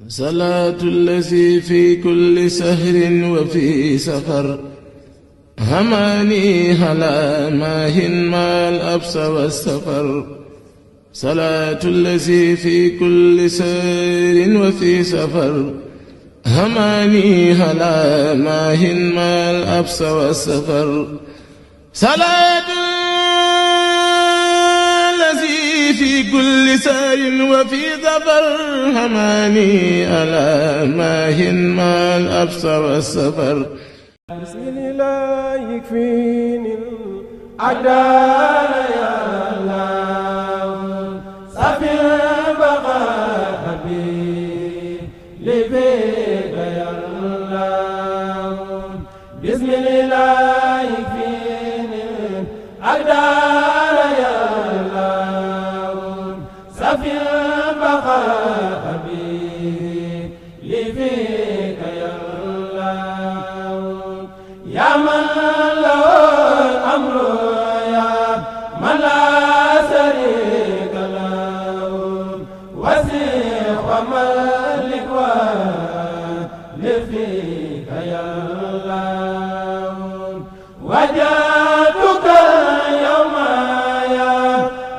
صلاة الذي في كل سهر وفي سفر هماني هلا ماهن ما الأبس والسفر. صلاة الذي في كل سهر وفي سفر هماني هلا ماهن ما الأبس والسفر. صلاة الذي في كل سار وفي ظفر هماني ألا ماهن ما الأبس والسفر. بسم الله يكفيني الأعداء يا الله صفي البقاء بي لبيك يا الله. بسم الله يكفيني الأعداء يا الله صفي البقاء بي لبيك يا الله. يا من له الأمر يا من لا شريك له وسيع وملك ولفيك يا الله. وجدتك اليوم يا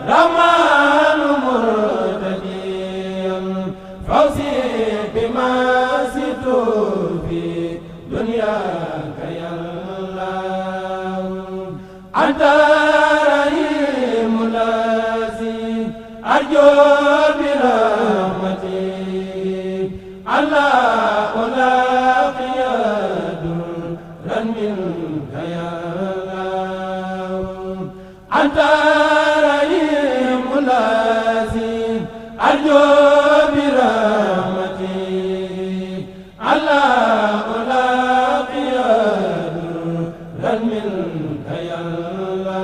رحمن مرتديا فوزي بما زدت في دنياك يا الله. أنت رحيم الذي أرجو برحمتك الله ألاقي درا منك يا الله. أنت رحيم الذي أرجو برحمتك الله ألاقي درا منك يا الله.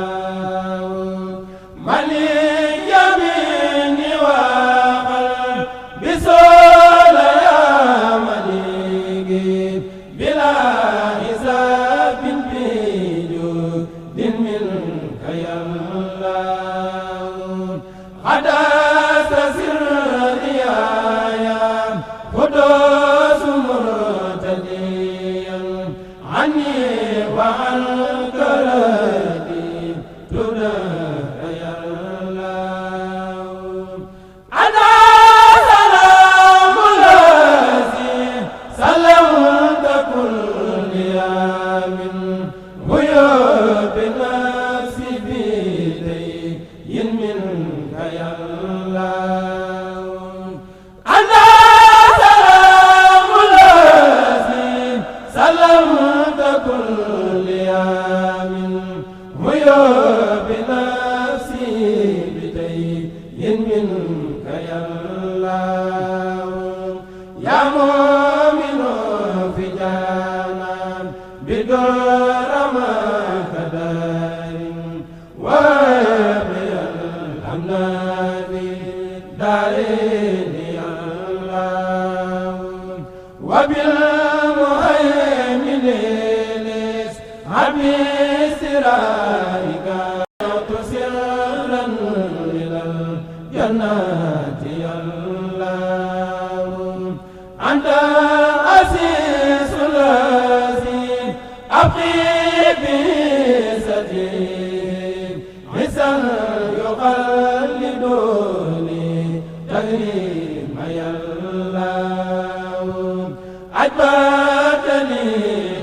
ملك يميني وقلب بسول يا ملك بلا حساب بجود منك يا الله. حدث سري يا قدوس مرتديا عني وعن كرادي تدار يا الله. أنا سلام الذي سلمت كل يوم غيوب نفسي بيدي منك يا الله. أنا سلام الذي سلمت كل يوم غيوب نفسي بيدي منك يا الله. يا مؤمن في جنان بدر ما كدار وابي الأمن في دارين يا الله. وبالمهيمن ليس عبي سرائك سرا إلى الجنات يا الله. أنت العزيز الذي أبقي بعزتي عزا يقلدني تكريم يا الله. أجبرتني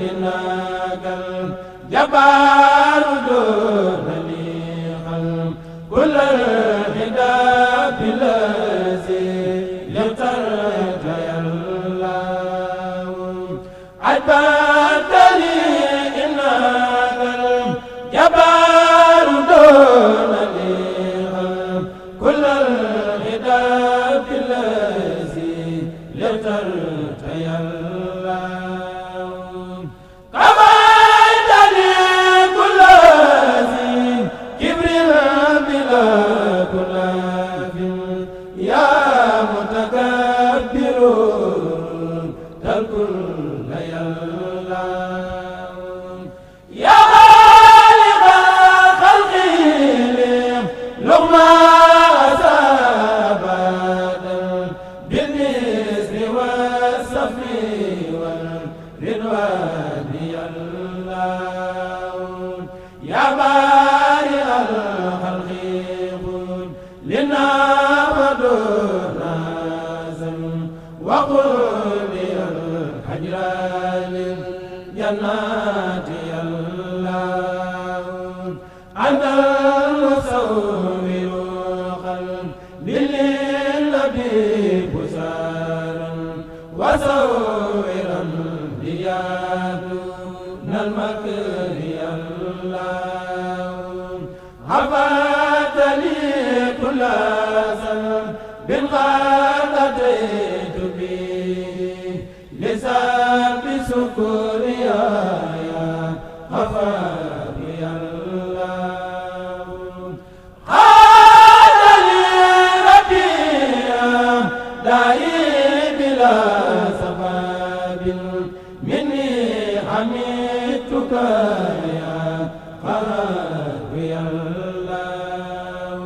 إنك الجبار دون لي خلق كل الهدى بالذي اخترت يا الله. أجبرتني إنك الجبار دون لي خلق كل الهدى بالذي اخترت يا الله. كفيتني كل ذي كبر بلا كلاف يا متكبر الكل يا الله. يا خالق الخلق لغما أسابا بالنسر والصفي والرضوان يا الله يا بارئ الخلق قل لنا ودنا زم وقل لي الحجر للجنات يا الله أنت المصور قلبي للنبي بشارا وصورا ليادون المكر يا الله عفات لي كل ذنب قد أتيت به لسان بسكر يا غفار يا الله قال لي ربي داعي بلا سبب مني حمدتك يا غفار يا الله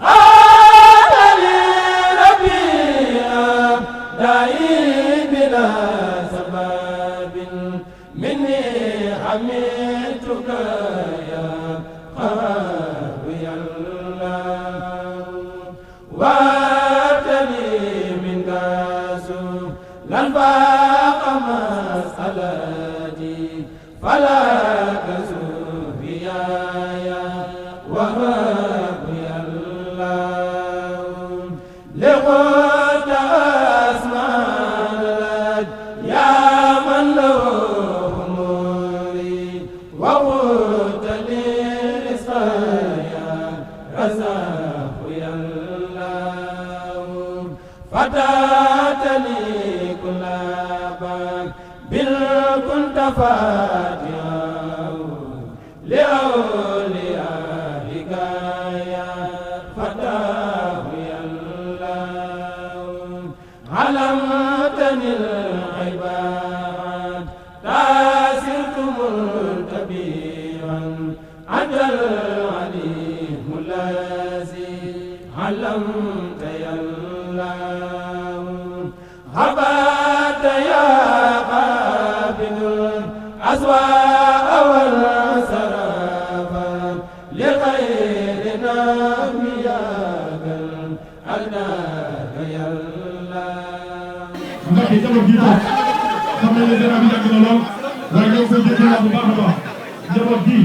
قال لي ربي داعي بلا سبب مني حمدتك يا غفار يا الله وابتلي منك سؤلا فاق مسألتي فلا تسوء يا وهاب يا الله لقد أسمان لك يا من له أموري وقلت لي رزقا يا رزاق يا الله فتاتني كل باب بل كنت فاتحا لأوليائك يا فتاه يا الله علمتني العباد تاسرت منتبها أنت العليم الذي علمت يا الله هبات يا قابل الأسواء والسراب لخيرنا بياك الألناك يا الله ndax jamono bii toog xam nañ ne dara bi yàgg na lool waaye ñoo koy jëndee bu baax a baax njaboot bii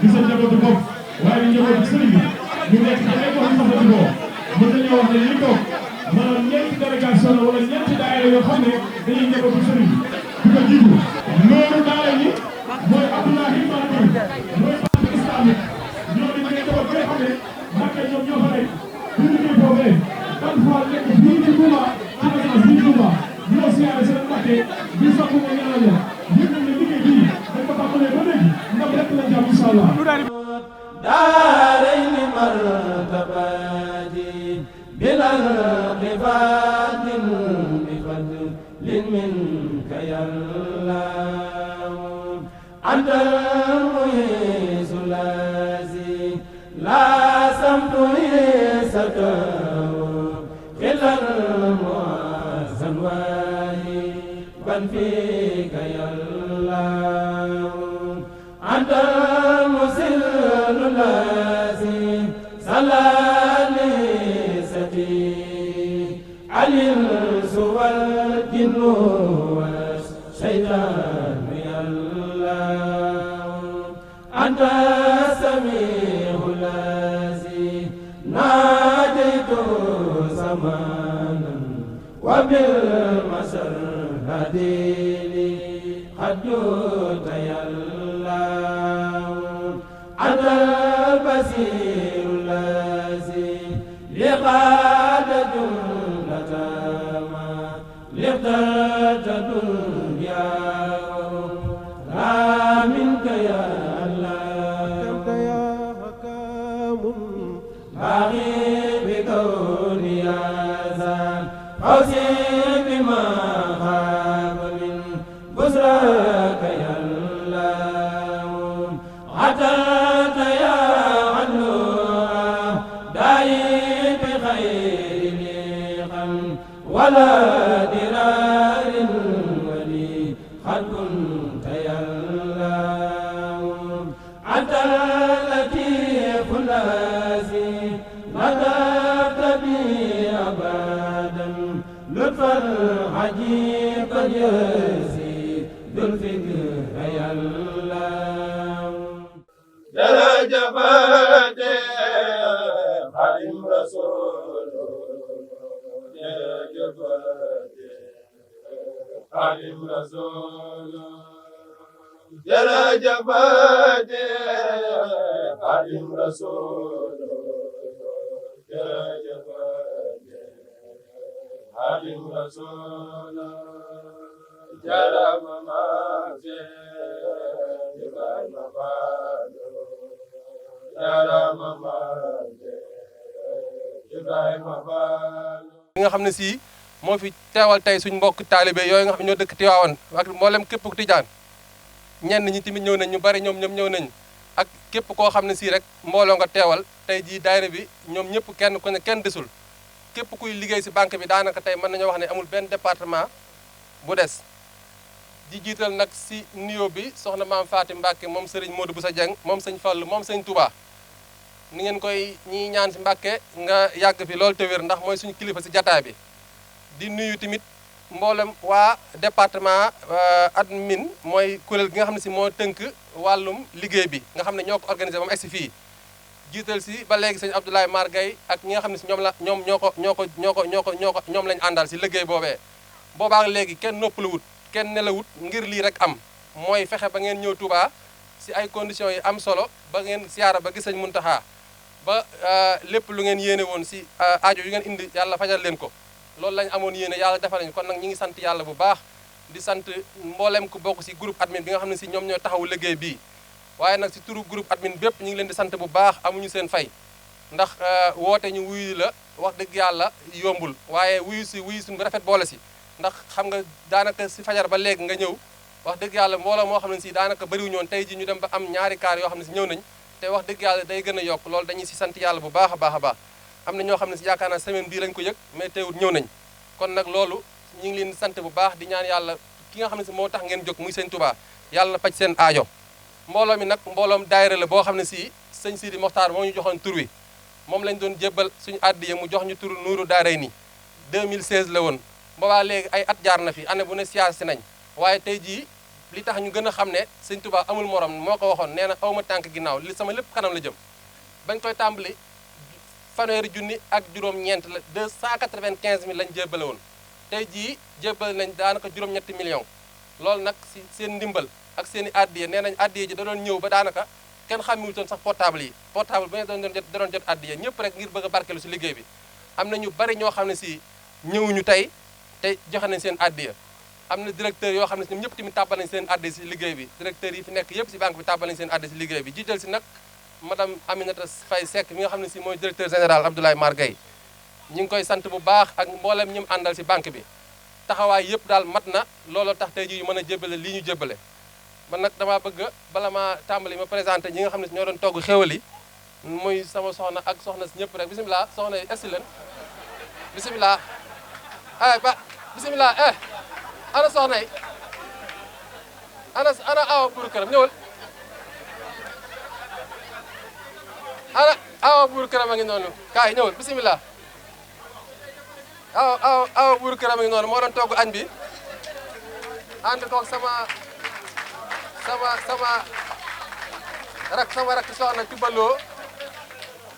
di sa njabootu bopp waaye di njabootu sëriñ bi ñu nekk ci ay gox yu fasantikoo mën nañoo wax ne li toog maanaam ñeenti délégation la wala ñeenti daayira yoo xam ne dañuy njabootu sëriñ bi di ko jiitu loolu daara yi mooy Abdoulahi Mbacké mooy banque islamique ñoo di nekk njaboot bi nga xam ne Mbacké ñoom ñoo fa nekk bu ñu liggéey foofee ban fois nekk fii ci Touba ci résidence bii Touba ñoo siyaare seen Mbacké di sakku ko ñaanal leen yëg nañ ne liggéey bii dañ ko tàmbalee ba léegi ndam rek lañ jàpp incha allah دارين مرتباتي بلا انقفاض بفضل منك يا الله أنت المعز الذي لا سمت عيسته خلا المعز واهبا فيك يا الله أنت المسل الذي صلى لي ستي علي الإنس والجن والشيطان يا الله أنت السميع الذي ناديت زمانا وبالمشهد لي قد جئت يا الله أنت البصير الذي لقاد جملة ما لقد دنيا لا منك يا الله أنت يا حكام باغي بكوني يا زال فوزي بما خاب من بشراك يا الله عتلت يا عنو داعي بخير لقم ولا درار لطفا عجيبا يزيد الفكر يا الله درجات خادم رسول درجات خادم رسول درجات خادم رسول درجات خادم رسول جرم ما في li nga xam ne si moo fi teewal tey suñ mbokk taalibe yooyu nga xam ne ñoo dëkk Tiwaawan ak mboolem képp ku tijaan ñenn ñi tamit ñëw nañ ñu bari ñoom ñëw nañ ak képp koo xam ne si rek mbooloo nga teewal tey jii daayira bi ñoom ñëpp kenn ku ne kenn desul képp kuy liggéey si banque bi daanaka tey mën nañoo wax ne amul benn département bu des di jiital nag si nuyoo bi soxna maam Fatim Mbacke moom Serigne Modou Boussa Dieng moom sëñ Fallu moom sëñ Touba ni ngeen koy ñi ñaan si Mbacke nga yàgg fi loolu te wér ndax mooy suñu kilifa si jataay bi di nuyu tamit mboolem waa département admin mooy kuréel gi nga xam ne si moo tënk wàllum liggéey bi nga xam ne ñoo ko organisé ba mu egsi fii jiital si ba léegi sëñ Abdoulaye Mar Gueye ak ñi nga xam ne si ñoom lañ àndal si liggéey boobee boobaa léegi kenn noppaluwut kenn nelawut ngir lii rek am mooy fexe ba ngeen ñëw Touba si ay conditions yi am solo ba ngeen siyaara ba gis sëñ Muntaxa ba lépp lu ngeen yéene woon si aajo yu ngeen indi yàlla fajal leen ko loolu lañ amoon yéene yàlla defal nañu kon nag ñi ngi sant yàlla bu baax di sant mboolem ku bokk si groupe admin bi nga xam ne si ñoom ñoo taxawu liggéey bii waaye nag si turu groupe admin bépp ñu ngi leen di sant bu baax amuñu seen fay ndax woote ñu wuyu la wax dëgg yàlla yombul waaye wuyu si bu rafet boole si ndax xam nga daanaka si fajar ba léegi nga ñëw wax dëgg yàlla mbooloo moo xam ne si daanaka bëriwuñu woon tey ji ñu dem ba am ñaari kaar yoo xam ne si ñëw nañ te wax dëgg yàlla day gën a yokk loolu dañuy si sant yàlla bu baax a baax a baax am na ñoo xam ne si yaakaar naa semaine bii lañ ko yëg mais teewul ñëw nañ kon nag loolu ñu ngi leen di sant bu baax di ñaan yàlla ki nga xam ne si moo tax ngeen jóg muy sëñ Touba yàlla na faj seen aajo mbooloo mi nag mbooloom daayira la boo xam ne si sëñ Sidi Mokhtar moo ñu joxoon tur wi moom lañ doon jébbal suñu addiya mu jox ñu turu Nuuru Daarayni 2016 la woon boobaa léegi ay at jaar na fi année bu ne siyaar si nañ waaye tey jii li tax ñu gën a xam ne sëñ Touba amul morom moo ko waxoon nee na awma tànk ginnaaw li sama lépp kanam la jëm bañ koy tàmbali fanweeri junni ak juróom-ñeent la 295 000 lañ jébbale woon tey jii jébbale nañ daanaka juróom-ñetti millions loolu nag si seen ndimbal ak seen i addiya nee nañ addiya ji da doon ñëw ba daanaka kenn xàmmiwutoon sax portable yi portable bu ne da doon jot addiya ñëpp rek ngir bëgg a barkeelu si liggéey bi am na ñu bari ñoo xam ne si ñëwuñu tey te joxe nañ seen addiya am na directeur yoo xam ne si ñoom ñëpp tamit tàbbal nañ seen addiya si liggéey bi directeur yi fi nekk yëpp si banque bi tàbbal nañ seen addiya si liggéey bi jiital si nag madame Aminata Faye Seck mi nga xam ne si mooy directeur général Abdoulaye Mar Gueye ñu ngi koy sant bu baax ak mboolem ñi mu àndal si banque bi taxawaay yëpp daal mat na looloo tax tey jii yu mën a jébbale lii ñu jébbale man nag damaa bëgg bala ma tàmbali ma présenté ñi nga xam ne si ñoo doon togg xéwal yi muy sama soxna ak soxna si ñëpp rek bisimilah soxna yi esti leen bisimilah bisimilah ana soxna yi ana awa buuru këram ñëwal ana awa buuru këram a ngi noonu kaay ñëwal bisimilah awa buuru këram a ngi noonu moo doon togg añ bi ànd koog sama rak soxna Tubaloo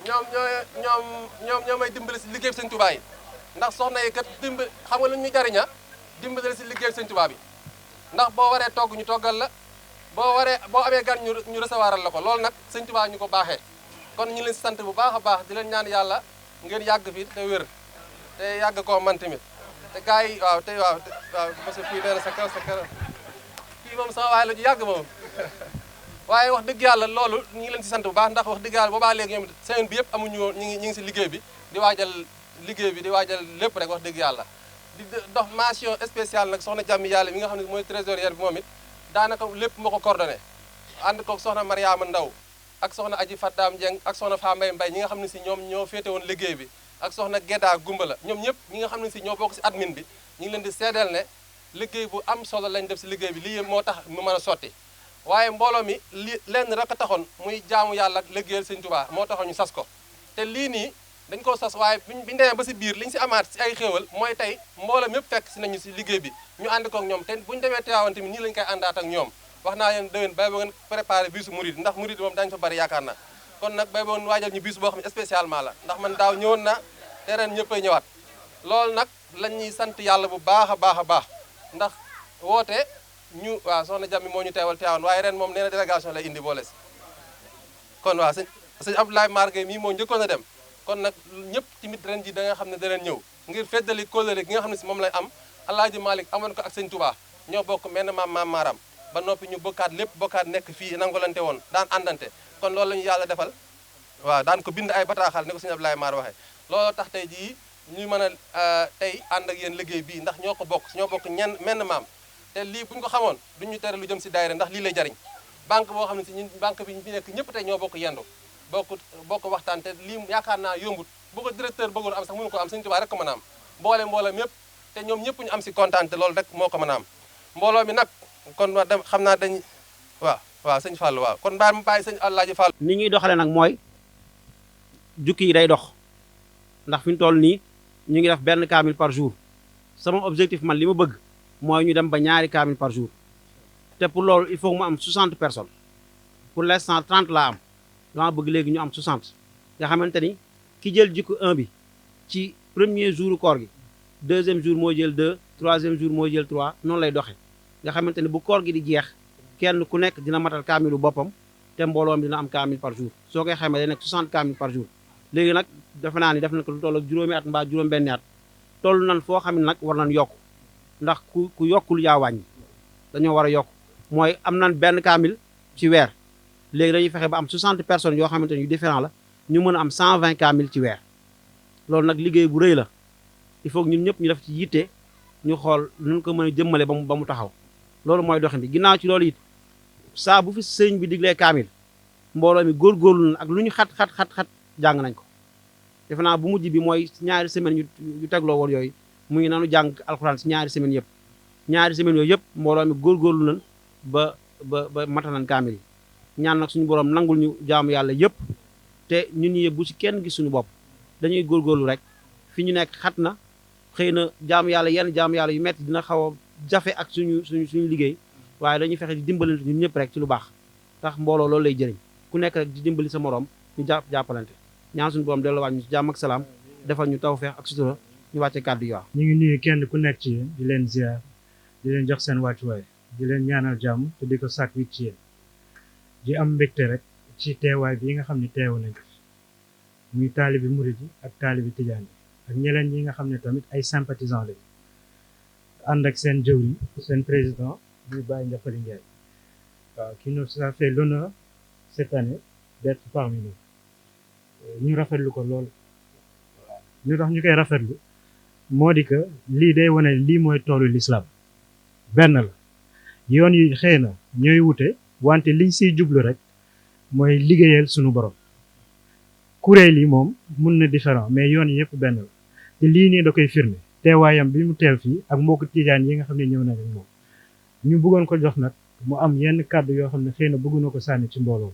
ñoom may dimbali si liggéey bi sëñ Touba yi ndax soxna yi kat xam nga lu ñu jariña dimbali si liggéey bi sëñ Touba bi ndax boo waree togg ñu toggal la boo amee gan ñu recevoiral la ko loolu nag sëñ Touba ñu ko baaxee kon ñu leen si sant bu baax a baax di leen ñaan yàlla ngeen yàgg fi te wér te yàgg koo man tamit te gars yi waaw parce que fii nee na sa kër fii moom sama waay la ñu yàgg moom waaye wax dëgg yàlla loolu ñu ngi leen si sant bu baax ndax wax dëgg yàlla boobaa léegi ñoom semaine bi yëpp amuñu woon ñu ngi si liggéey bi di waajal lépp rek wax dëgg yàlla di dox mention spéciale nag soxna jàmmi yàlla mi nga xam ne mooy trésorière bi moom it daanaka lépp moo ko coordonné ànd koog soxna Mariama Ndaw ak soxna Aji Faddam Dieng ak soxna Fambaye Mbaye ñi nga xam ne si ñoom ñoo féete woon liggéey bi ak soxna Gedda Gumbala ñoom ñëpp ñi nga xam ne si ñoo bokk si admin bi ñu ngi leen di seedeel ne liggéey bu am solo lañ def si liggéey bi lii moo tax mu mën a sotti waaye mbooloo mi lenn rek a taxoon muy jaamu yàlla ak liggéeyal sëñ Touba moo taxoon ñu sas ko te lii nii dañ koo sos waaye biñu demee ba si biir liñ si amaat si ay xéewal mooy tey mbooloo mépp fekk si nañu si liggéey bi ñu ànd kook ñoom te buñu demee Tivaouane tamit nii lañu koy àndaat ak ñoom wax naa leen déwén bay boo ngeen préparé bisu murid ndax murid moom dañ fa bari yaakaar naa kon nag bay boon waajal ñu bis boo xam ne spécialement la ndax man daaw ñëwoon na te ren ñëppay ñëwaat loolu nag lañ ñuy sant yàlla bu baax a baax a baax ndax woote ñu waaw soxna Jàmmi moo ñu teewal Tivaouane waaye ren moom nee na délégation lay indi boole si kon waaw sëñ Abdoulaye Mar Gueye mii moo njëkkoon a dem kon nag ñëpp tamit ren ji da nga xam ne danañ ñëw ngir feddali kóllëre gi nga xam ne si moom lay am Alaaji Malick amoon ko ak sëñ Touba ñoo bokk menn maam maaram ba noppi ñu bokkaat lépp bokkaat nekk fii nangolante woon daan àndante kon loolu la ñu yàlla defal waaw daan ko bind ay bataaxal ne ko sëñ Abdoulaye Mar waxee looloo tax tey jii ñu mën a tey ànd ak yéen liggéey bii ndax ñoo bokk menn maam te lii bu ñu ko xamoon duñ ñu tere lu jëm si daayira ndax lii lay jariñ banque boo xam ne si ñun banque bi ñu nekk ñëpp tey ñoo bokk yendu bokk waxtaan te lii yaakaar naa yombut bu ko directeur bëggoon am sax mënu ko am sëñ Tuubaa rek ko mën a am mbooloo mépp te ñoom ñëpp ñu am si kontaan te loolu rek moo ko mën a am mbooloo mi nag kon xam naa dañ waaw sëñ Fallou waaw kon baa ma bàyyi sëñ Alaaji Fallou ni ñuy doxale nag mooy jukki yi day dox ndax fi ñu toll nii ñu ngi def benn kaamil par jour sama objectif man li ma bëgg mooy ñu dem ba ñaari kaamil par jour te pour loolu il faut mu am 60 personnes pour l'instant 30 laa am dama bëgg léegi ñu am 60 nga xamante ni ki jël jikko 1 bi ci premier jour koor gi deuxième jour moo jël 2 troisième jour moo jël 3 noonu lay doxe nga xamante ni bu koor gi di jeex kenn ku nekk dina matal kaamilu boppam te mbooloom dina am kaamil par jour soo koy xamee day nekk 60 kaamil par jour léegi nag defe naa ni def na ko lu toll ak juróomi at mbaa juróom benni at toll nan foo xam ne nag war nañ yokk ndax ku yokkul yaa wàññi dañoo war a yokk mooy am nan benn kaamil ci weer léegi dañuy fexe ba am 60 personnes yoo xamante ni yu différent la ñu mën a am 120 kaamil ci weer loolu nag liggéey bu rëy la il faut que ñun ñëpp ñu def ci yitte ñu xool nu ko mën a jëmmale ba mu taxaw loolu mooy doxin bi ginnaaw ci loolu it saa bu fi sëñ bi diglee kaamil mbooloo mi góorgóorlu na ak lu ñu xat jàng nañ ko defe naa bu mujj bi mooy ñaari semaine yu tegloo woon yooyu mu ngi nanu jàng alxuraan si ñaari semaines yooyu yëpp mbooloo mi góorgóorlu nañ ba matal nañ kaamil yi ñaan nag suñu borom nangul ñu jaamu yàlla yëpp te ñun ñi bu ci kenn gis suñu bopp dañuy góorgóorlu rek fi ñu nekk xat na xëy na jaamu yàlla yenn jaamu yàlla yu metti dina xaw a jafe ak suñu liggéey waaye dañuy fexe di dimbalante ñun ñëpp rek ci lu baax tax mbooloo loolu lay jëriñ ku nekk rek di dimbali sa moroom ñu jàppalante ñaan suñu borom delluwaat ñu ci jàmm ak salaam defal ñu tawfeex ak sutura ñu wàcce kàddu yi waaw. ñu ngi nuyu kenn ku nekk ci yéen di leen ziar di leen jox seen wàccuwaay di leen ñaanal jàmm te di ko sàkk wi ci yéen di am mbégte rek ci teewaay bi nga xam ne teewu nañ muy taalibi murid yi ak taalibi tijaan yi ak ñeneen ñi nga xam ne tamit ay sympathisants lañ ànd ak seen jëwriñ seen président muy Baye Ndiakhate Ndiaye waaw qui nous a fait l'honneur cette année d'être parmi nous ñu rafetlu ko lool ñu tax ñu koy rafetlu moo di que lii day wane lii mooy toolu l'islam benn la yoon yi xëy na ñooy wute wante liñ siy jublu rek mooy liggéeyal sunu borom kuréel yi moom mun na différent mais yoon yi yëpp benn la te lii nii da koy firnde teewaayam bi mu teew fii ak mbokku tijaan yi nga xam ne ñëw na ak moom ñu bëggoon ko jox nag mu am yenn kàddu yoo xam ne xëy na bëggu na ko sànni ci mbooloo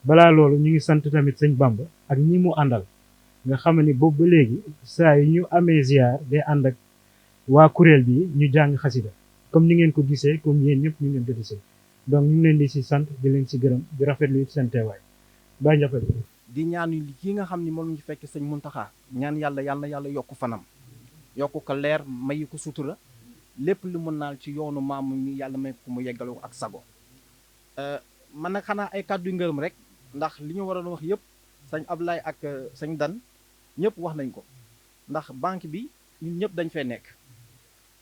balaa loolu ñu ngi sant tamit sëñ Bamba ak ñi mu àndal nga xam ni boobu ba léegi saa yu ñu amee ziar day ànd ak waa kuréel bi ñu jàng xasida comme ni ngeen ko gisee comme yéen ñëpp ñu ngeen ko gisee donc ñu ngi leen di si sant di leen si gërëm di rafetlu it seen teewaay Baye Ndiakhate di ñaan ki nga xam ni moom ñu fekk sëñ Muntaxa ñaan yàlla yokk fanam yokk ko leer mayu ko sutura lépp lu mën naal ci yoonu maamu mi yàlla may ko mu yeggale ko ak sago man nag xanaa ay kàddu yu ngërëm rek ndax li ñu waroon wax yëpp sëñ Ablaye ak sëñ Dan ñëpp wax nañ ko ndax banque bi ñun ñëpp dañ fee nekk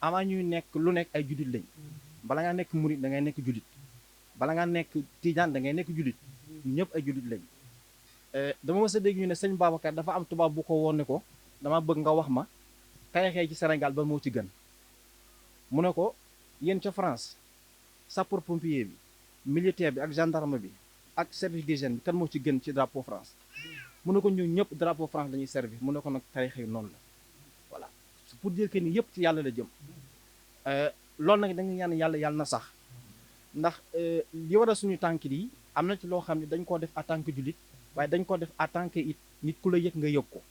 avant ñuy nekk lu nekk ay julit lañ bala ngaa nekk murit da ngay nekk julit bala ngaa nekk tijaan da ngay nekk julit ñun ñëpp ay julit lañ dama mës a dégg ñu ne sëñ Babacar dafa am tubaab bu ko woon ne ko dama bëgg nga wax ma xeexee ci Sénégal ba moo ci gën mu ne ko yéen ca France sapeur pompier bi militaire bi ak gendarme bi ak service d'hygiène bi kan moo ci gën ci drapeau France mu ne ko ñun ñëpp drapeau France dañuy servir mu ne ko nag tarixa yi noonu la voilà pour dire que ni yëpp ci yàlla la jëm loolu nag dañu ñaan yàlla na sax ndax li war a suñu tànk yi am na ci loo xam ne dañ koo def en tant que jullit waaye dañ ko def en tant que it nit ku la yëg nga yëg ko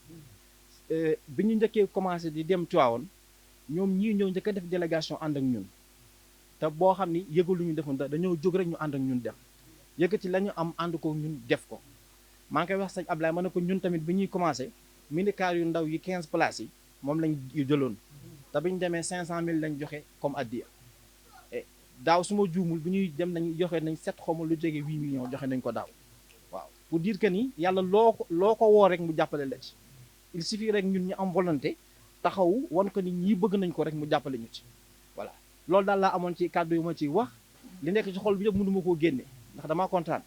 bi ñu njëkkee commencé di dem Tivaouane ñoom ñii ñëw njëkk a def délégation ànd ak ñun te boo xam ni yëgalu ñu defoon dañoo jóg rek ñu ànd ak ñun dem yëkkati la ñu am ànd ko ñun def ko maa ngi koy wax sëñ Ablaye ma ne ko ñun tamit bi ñuy commencé minicar yu ndaw yi 15 places yi moom lañ jëloon te bi ñu demee 500000 lañ joxe comme addiya daaw su ma juumul bi ñuy dem nañ joxe nañ 7 xawma lu jege 8 millions joxe nañ ko daaw waaw pour dire que ni yàlla loo ko woo rek mu jàppale la ci il suffit rek ñun ñu am volonté taxawu wan ko ni ñii bëgg nañ ko rek mu jàppale ñu ci voilà loolu daal laa amoon ci kàddu yu ma ciy wax li nekk ci xol bi yëpp mënu ma koo génne ndax damaa kontaan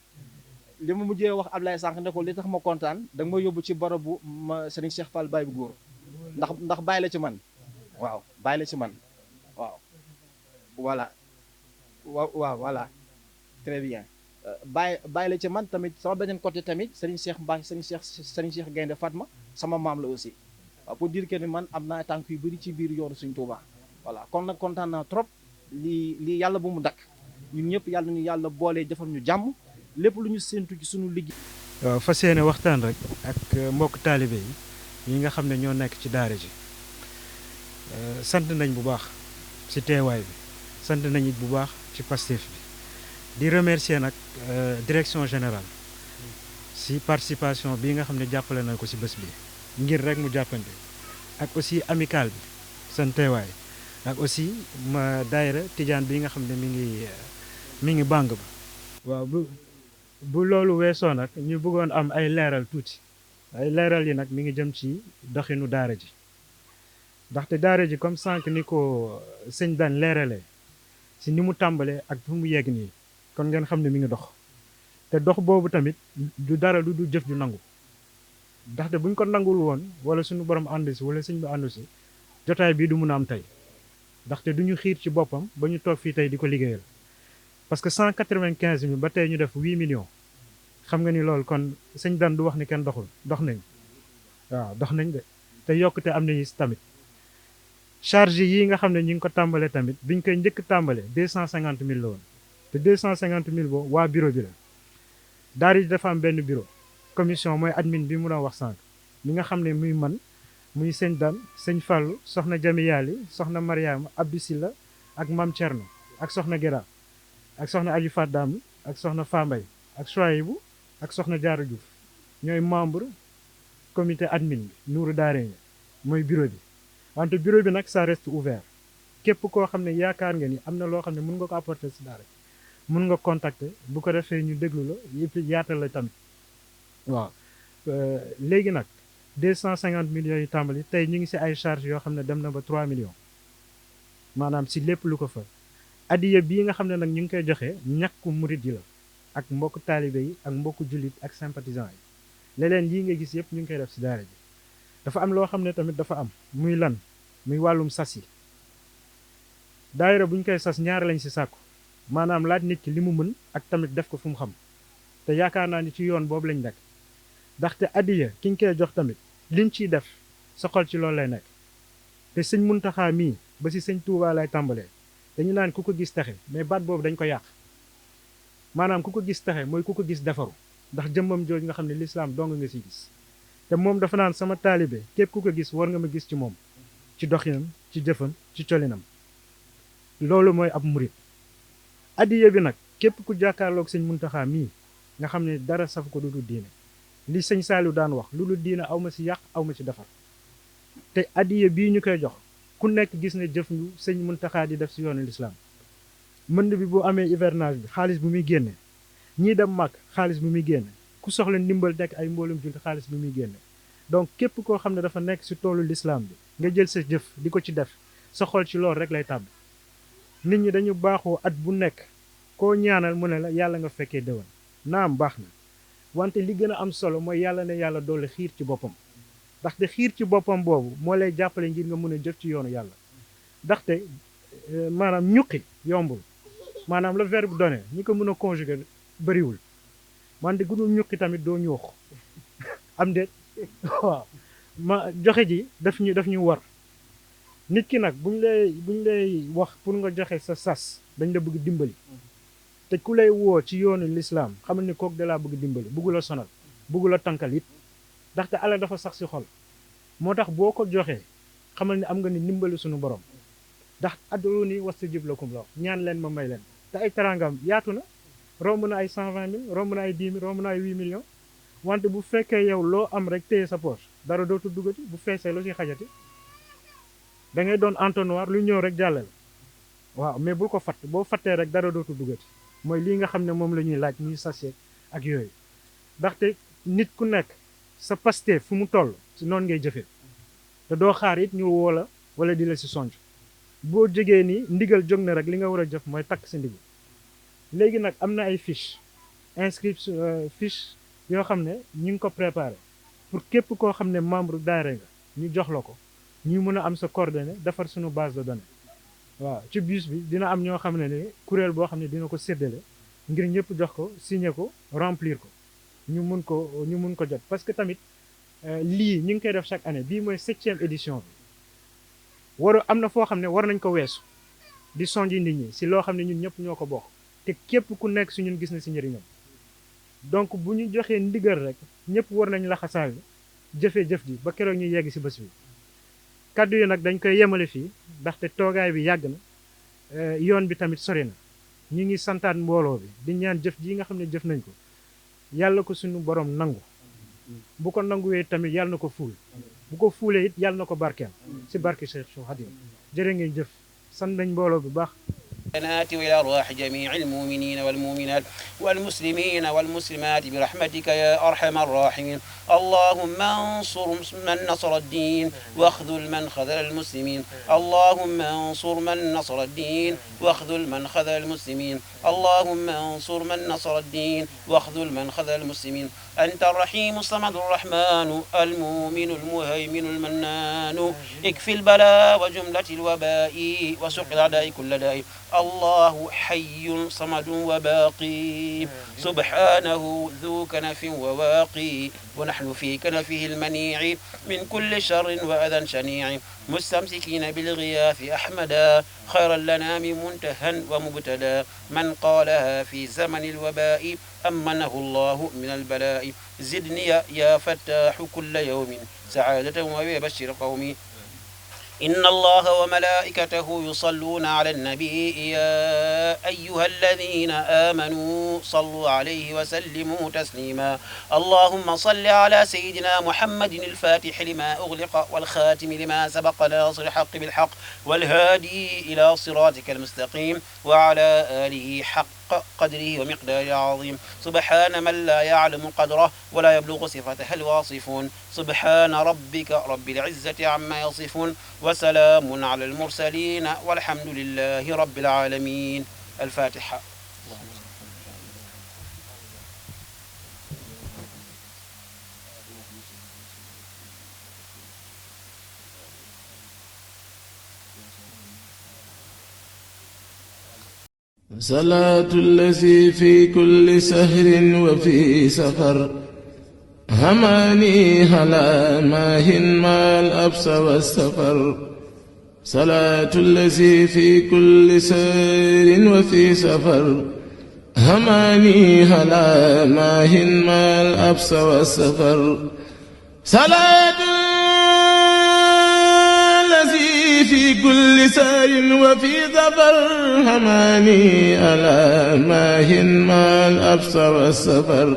li ma mujjee wax Ablaye sànq ne ko li tax ma kontaan da nga ma yóbbu ci barabu ma Serigne Cheikh Fall Baye bu góor ndax bàyyi la ci man waaw bàyyi la ci man waaw voilà waaw voilà très bien bàyyi la ci man tamit sama beneen côté tamit Serigne Cheikh Mbaye Serigne Cheikh Gaynde Fatma sama maam la aussi waaw pour dire que ni man am naa tànk yu bëri ci biir yoonu Serigne Touba voilà kon nag kontaan naa trop lii yàlla bu mu dakk ñun ñëpp yàlla ñu yàlla boolee defal ñu jàmm lépp lu ñu séntu ci suñu liggéey. waaw fas yéene waxtaan rek ak mbokk taalibe yi nga xam ne ñoo nekk ci daara ji sant nañ bu baax ci teewaay bi sant nañ it bu baax ci Pastef bi di remercier nag direction générale ci participation bi nga xam ne jàppale nañ ko ci bés bi ngir rek mu jàppante ak aussi amical bi seen teewaay ak aussi ma daayira Tijaan bi nga xam ne mi ngi bàng ba waaw bu loolu weesoo nag ñu bëggoon am ay leeral tuuti ay leeral yi nag mi ngi jëm ci doxinu daara ji ndaxte daara ji comme sànq ni ko sëñ daan leeralee ci ni mu tàmbalee ak fu mu yegg nii kon ngeen xam ne mi ngi dox te dox boobu tamit du dara lu du jëf ju nangu ndaxte buñ ko nangul woon wala suñu borom ànd si wala sëñ bi àndu si jotaay bii du mun a am tey ndaxte du ñu xiir ci boppam ba ñu toog fii tey di ko liggéeyal parce que 195 000 ba tey ñu def 8 millions xam nga ni loolu kon sëñ Dan du wax ni kenn doxul dox nañ waaw dox nañ de te yokkute am nañu tamit charge yi nga xam ne ñu ngi ko tàmbalee tamit biñ koy njëkk tàmbalee 250 000 la woon te 250 000 boobu waa bureau bi la daara ji dafa am benn bureau commission mooy admin bi mu doon wax sànq mi nga xam ne muy man muy sëñ Dan sëñ Fallou soxna Jami Yali soxna Mariama Abdou Silla ak Mam Thierno ak soxna Gera ak soxna Aju Fadam ak soxna Fambay ak Chouaïbou ak soxna Diarra Diouf ñooy membre comité admin bi Nourou Daarayni mooy bureau bi wante bureau bi nag ça reste ouvert képp koo xam ne yaakaar nga ni am na loo xam ne mën nga ko apporter si daara mën nga contacter bu ko defee ñu déglu la yëpp yaatal la tamit waaw léegi nag 250 millions yi tàmbali tey ñu ngi si ay charges yoo xam ne dem na ba 3 millions maanaam si lépp lu ko fa addiya bii nga xam ne nag ñu ngi koy joxe ñàkku murit yi la ak mbokku taalibe yi ak mbokku jullit ak sympathisants yi leneen yii nga gis yëpp ñu ngi koy def si daara ji dafa am loo xam ne tamit dafa am muy lan muy wàllum sas yi daayira bu ñu koy sas ñaar lañ si sàkku maanaam laaj nit ki li mu mën ak tamit def ko fu mu xam te yaakaar naa ni ci yoon boobu lañ nekk ndaxte addiya ki ñu koy jox tamit liñ ciy def sa xol ci loolu lay nekk te sëñ Muntaxa mii ba si sëñ Tuubaa lay tàmbalee dañu naan ku ko gis texe mais baat boobu dañ ko yàq maanaam ku ko gis texe mooy ku ko gis defaru ndax jëmmam jooju nga xam ne lislaam dong nga si gis te moom dafa naan sama taalibe képp ku ko gis war nga ma gis ci moom ci doxinam ci jëfam ci colinam loolu mooy ab murit addiya bi nag képp ku jàkkaarloog sëñ Muntaxa mii nga xam ne dara saf ko lu dul diine li sëñ Saliou daan wax lu dul diine aw ma si yàq aw ma ci defar te addiya bii ñu koy jox ku nekk gis ne jëf ñu sëñ Muntaxa di def si yoonu lislaam mënd bi bu amee hivernage bi xaalis bu muy génne ñii dem mag xaalis bu muy génne ku soxla ndimbal nekk ay mboolum jullit xaalis bu muy génne donc képp koo xam ne dafa nekk si toolu lislaam bi nga jël sa jëf di ko ci def sa xol ci loolu rek lay tàbbi nit ñi dañu baaxoo at bu nekk koo ñaanal mu ne la yàlla nga fekkee déwén naam baax na wante li gën a am solo mooy yàlla ne yàlla doole xiir ci boppam ndaxte xiir ci boppam boobu moo lay jàppale ngir nga mën a jëf ci yoonu yàlla ndaxte maanaam ñuqi yombul maanaam le verbe donner ñi ko mën a conjuguer bëriwul wante gudul ñuqi tamit doo ñuux am déet waaw ma joxe ji daf ñu war nit ki nag buñ lay wax pour nga joxe sa sas dañ la bëgg dimbali te ku lay woo ci yoonu lislaam xamal ni kooku da laa bëgg dimbali bëggu la sonal bëggu la tànkal it ndaxte alal dafa sax si xol moo tax boo ko joxee xamal ne am nga ni ndimbali suñu borom ndax ad'uuni wastajib lakum la ñaan leen ma may leen te ay tarangam yaatu na romb na ay 120 000 romb na ay 10 000 romb na ay 8 millions wante bu fekkee yow loo am rek téye sa poche dara dootu duggati bu feesee lu ci xajati da ngay doon entonnoir lu ñëw rek jàllale waaw mais bul ko fatt boo fattee rek dara dootu duggati mooy lii nga xam ne moom la ñuy laaj ñuy sachet ak yooyu ndaxte nit ku nekk sa Pastef fu mu toll si noonu ngay jëfee te doo xaar it ñu woo la wala di la si sonj boo jógee nii ndigal jóg na rek li nga war a jëf mooy takk sa ndigal léegi nag am na ay fiche inscription fiche yoo xam ne ñu ngi ko préparé pour képp koo xam ne membre daayira nga ñu jox la ko ñu mën a am sa coordonnée defar suñu base de données waaw ci bus bi dina am ñoo xam ne ni kuréel boo xam ne dina ko séddale ngir ñëpp jox ko signé ko remplir ko ñu mun ko jot parce que tamit lii ñu ngi koy def chaque année bii mooy 7e édition bi am na foo xam ne war nañ ko weesu di sonji nit ñi si loo xam ne ñun ñëpp ñoo ko bokk te képp ku nekk si ñun gis na si njëriñam donc bu ñu joxee ndigal rek ñëpp war nañ laxasaayu jëfee jëf ji ba keroog ñu yegg si bés bi kaddu yi nag dañ koy yemale fii ndaxte toogaay bi yàgg na yoon bi tamit sori na ñu ngi santaat mbooloo bi di ñaan jëf ji nga xam ne jëf nañ ko yàlla ko suñu borom nangu bu ko nanguwee tamit yàlla na ko fuul bu ko fuulee it yàlla na ko barkeel si barke Cheikh Khadim jërë ngeen jëf sant nañ mbooloo bu baax وإلى أرواح جميع المؤمنين والمؤمنات والمسلمين والمسلمات برحمتك يا أرحم الراحمين اللهم انصر من نصر الدين واخذل من خذل المسلمين اللهم انصر من نصر الدين واخذل من خذل المسلمين اللهم انصر من نصر الدين واخذل من خذل المسلمين أنت الرحيم الصمد الرحمن المؤمن المهيمن المنان اكفي البلاء وجملة الوباء وسق الأعداء كل داء الله حي صمد وباقي سبحانه ذو كنف وواقي ونحن في كنفه المنيع من كل شر وأذى شنيع مستمسكين بالغياث أحمدا خير لنا من منتهى ومبتدا من قالها في زمن الوباء أمنه الله من البلاء زدني يا فتاح كل يوم سعادة ويبشر قومي إن الله وملائكته يصلون على النبي يا أيها الذين آمنوا صلوا عليه وسلموا تسليما اللهم صل على سيدنا محمد الفاتح لما أغلق والخاتم لما سبق ناصر الحق بالحق والهادي إلى صراطك المستقيم وعلى آله حق قدره ومقداره العظيم سبحان من لا يعلم قدره ولا يبلغ صفته الواصفون سبحان ربك رب العزة عما يصفون وسلام على المرسلين والحمد لله رب العالمين الفاتحة صلاة الذي في كل سهر وفي سفر هماني هلا ماهن ما الأبس والسفر صلاة الذي في كل سهر وفي سفر هماني هلا ماهن ما الأبس والسفر صلاة في كل سار وفي ظفر هماني ألا ماهن ما الأبصر والسفر